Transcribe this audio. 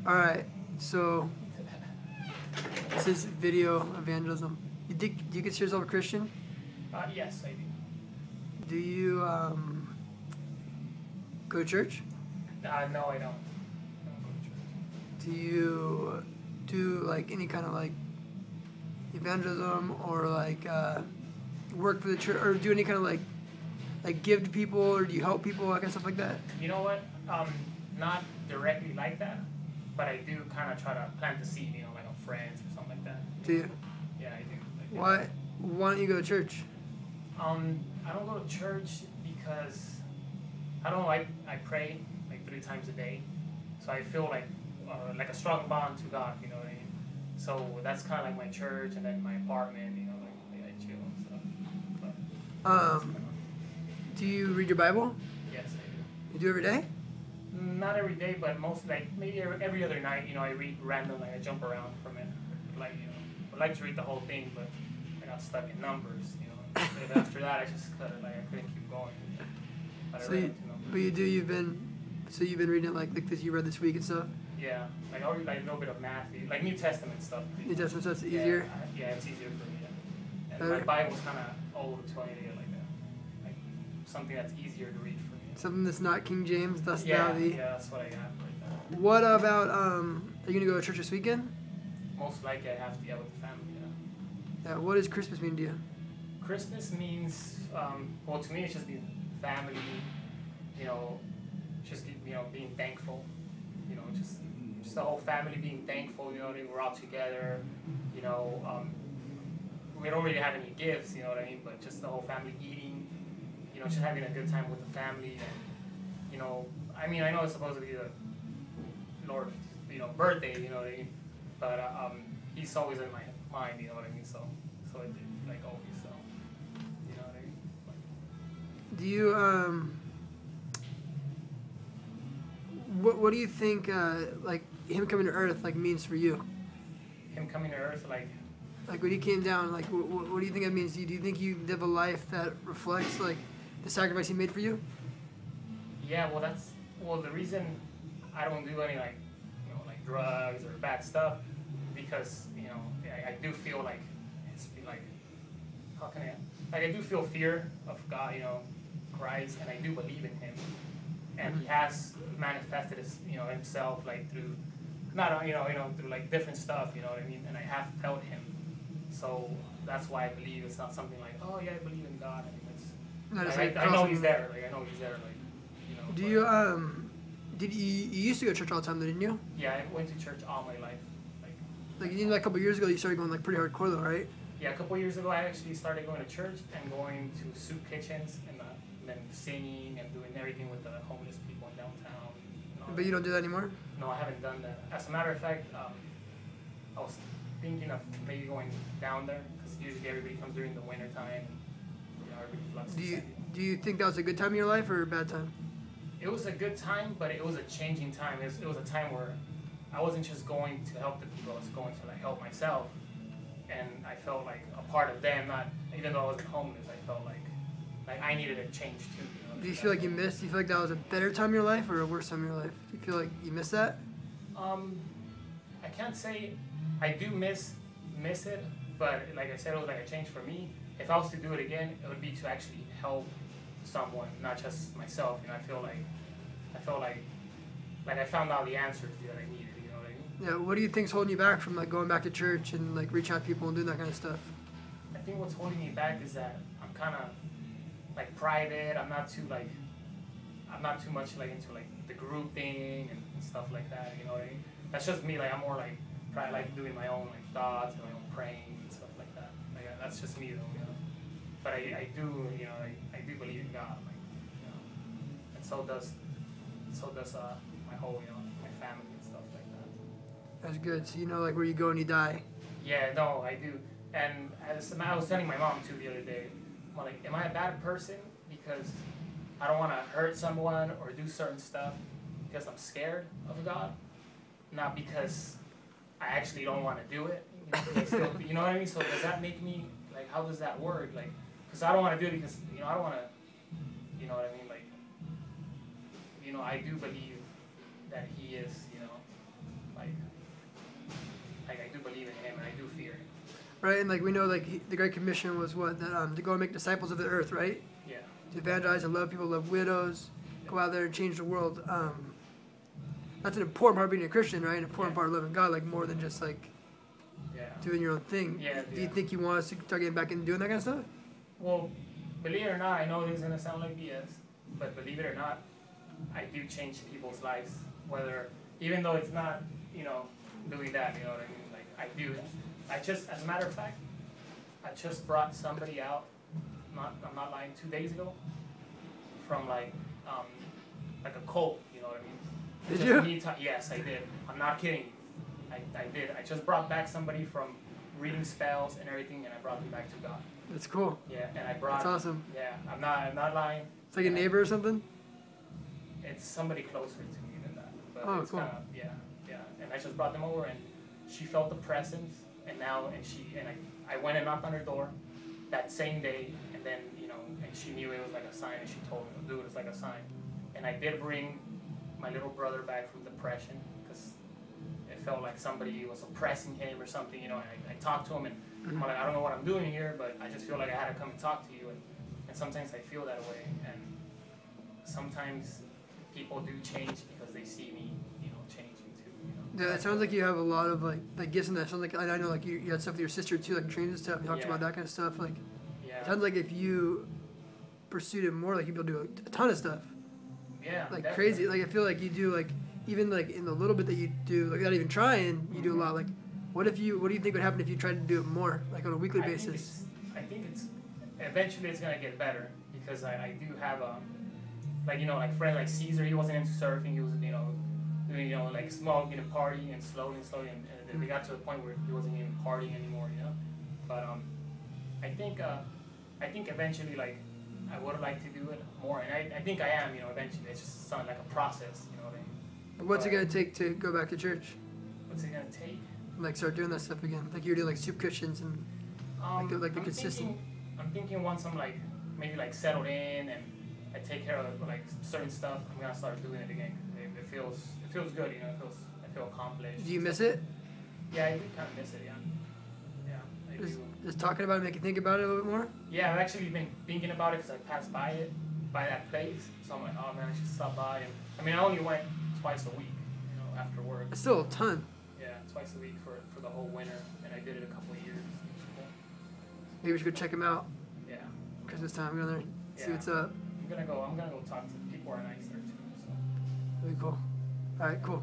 All right, so this is video evangelism. Do you consider yourself a Christian? Yes, I do. Do you go to church? No, I don't. I don't go to church. Do you do like any kind of like evangelism or like work for the church or do any kind of like give to people or do you help people, that kind of stuff like that? You know what? Not directly like that, but I do kind of try to plant the seed, like on friends or something like that. Do you? Yeah, I do. Why don't you go to church? I don't go to church because I don't like. I pray like 3 times a day, so I feel like a strong bond to God. You know what I mean? So that's kind of like my church, and then my apartment. Like I chill and stuff. But Do you read your Bible? yes, I do. You do every day? Not every day, but most like maybe every other night. I read random, like I jump around from it. Like I like to read the whole thing, but I got stuck in numbers. And after that, I just cut it. Like I couldn't keep going. But You've been reading it like this you read this week and stuff? Yeah, like I read like a little bit of Matthew, like New Testament stuff. New Testament stuff's easier? Yeah, it's easier for me. Yeah. And my Bible's kind of old, so I need to get like something that's easier to read for me. Something that's not King James, that's yeah, that's what I got right now. What about, are you going to go to church this weekend? Most likely I have to get with the family, Yeah, what does Christmas mean to you? Christmas means, well, to me it's just being family, just, being thankful, just the whole family being thankful, we're all together, we don't really have any gifts, you know what I mean, but just the whole family eating, just having a good time with the family, and, I know it's supposed to be the Lord's, birthday, you know what I mean, but he's always in my mind, you know what I mean, so it did, like always, so, you know what I mean. Do you, what do you think, like, him coming to Earth, like, means for you? Him coming to Earth, like when he came down, like, what do you think that means? Do you think you live a life that reflects, like, the sacrifice he made for you? Yeah, well, the reason I don't do any, like drugs or bad stuff, because, I do feel like, it's like, how can I do feel fear of God, Christ, and I do believe in him, and he has manifested his, himself, like, through, not, through, like, different stuff, you know what I mean, and I have felt him, so that's why I believe it's not something like, oh, yeah, I believe in God, I know he's there, like, Do you, you used to go to church all the time, though, didn't you? Yeah, I went to church all my life. Like a couple years ago, you started going like pretty hardcore, though, right? Yeah, a couple years ago, I actually started going to church and going to soup kitchens and then singing and doing everything with the homeless people in downtown. But you don't do that anymore? No, I haven't done that. As a matter of fact, I was thinking of maybe going down there because usually everybody comes during the winter time. And, everybody floods. Do you think that was a good time in your life or a bad time? It was a good time, but it was a changing time. It was a time where I wasn't just going to help the people, I was going to like help myself. And I felt like a part of them, even though I wasn't homeless, I felt like I needed a change too. Do you feel like do you feel like that was a better time in your life or a worse time in your life? Do you feel like you miss that? I can't say I do miss it, but like I said, it was like a change for me. If I was to do it again, it would be to actually help someone, not just myself. I felt like I found out the answers that I needed. You know what I mean? Yeah. What do you think's holding you back from like going back to church and like reaching out to people and doing that kind of stuff? I think what's holding me back is that I'm kind of like private. I'm not too much like into like the group thing and stuff like that. You know what I mean? That's just me. Like I'm more like probably like doing my own like thoughts and my own praying and stuff like that. Like that's just me though. But I do, I do believe in God, and so does my whole, my family and stuff like that. That's good. So you know, like where you go and you die. Yeah, no, I do. And I was telling my mom too the other day, I'm like, am I a bad person because I don't want to hurt someone or do certain stuff because I'm scared of God, not because I actually don't want to do it. You know what I mean? So does that make me like? How does that work? Like. Because I don't want to do it because, I don't want to, you know what I mean? Like, I do believe that he is, Right, and like we know, like the Great Commission was what that to go and make disciples of the earth, right? Yeah. To evangelize and love people, love widows, go out there and change the world. That's an important part of being a Christian, right? An important part of loving God, like more than just like doing your own thing. Yeah. Do you think you want us to start getting back into doing that kind of stuff? Well, believe it or not, I know this is gonna sound like BS, but believe it or not, I do change people's lives. Whether, even though it's not, doing that, you know what I mean? Like I do. I just, as a matter of fact, I just brought somebody out. I'm not lying. 2 days ago, from like a cult. You know what I mean? Did you? Yes, I did. I'm not kidding you. I did. I just brought back somebody from reading spells and everything, and I brought them back to God. That's cool. Yeah, and I brought. That's awesome. Yeah, I'm not lying. It's like a neighbor or something. It's somebody closer to me than that. But Oh, it's cool. Yeah. And I just brought them over, and she felt the presence, and I went and knocked on her door that same day, and then and she knew it was like a sign, and she told me, dude, it's like a sign. And I did bring my little brother back from depression because it felt like somebody was oppressing him or something, and I talked to him, and I'm like, I don't know what I'm doing here, but I just feel like I had to come and talk to you, and sometimes I feel that way, and sometimes people do change because they see me, changing too. Yeah, it sounds like you have a lot of like gifts in that. Sounds like I know like you had stuff with your sister too, like trains and stuff. You talked about that kind of stuff. Like, it sounds like if you pursued it more, like you'd be able to do a ton of stuff. Yeah. Like definitely. crazy. Like I feel like you do like even like in the little bit that you do, like without even trying, you do a lot. Like, what do you think would happen if you tried to do it more, like on a weekly basis? I think it's eventually it's gonna get better because I do have like friend like Caesar. He wasn't into surfing. He was doing like small party and slowly and we got to a point where he wasn't even partying anymore. But I think eventually like I would like to do it more, and I think I am. Eventually it's just something like a process. You know what I mean? What's it gonna take to go back to church? What's it gonna take? Like start doing that stuff again, like you're doing like soup kitchens and like the consistent. I'm thinking once I'm like maybe like settled in and I take care of like certain stuff, I'm gonna start doing it again. It feels good, I feel accomplished. Do you miss it? Yeah, I do kind of miss it. Yeah, I do. Just talking about it make you think about it a little bit more. Yeah, I've actually been thinking about it because I passed by that place, so I'm like, oh man, I should stop by. And I mean, I only went twice a week, after work. It's still a ton. Yeah, twice a week for the whole winter, and I did it a couple of years. It was cool. Maybe we should go check them out. Yeah. Christmas time, go there, see what's up. I'm gonna go talk to the people who are nice there too. So. That'd be cool. All right, cool.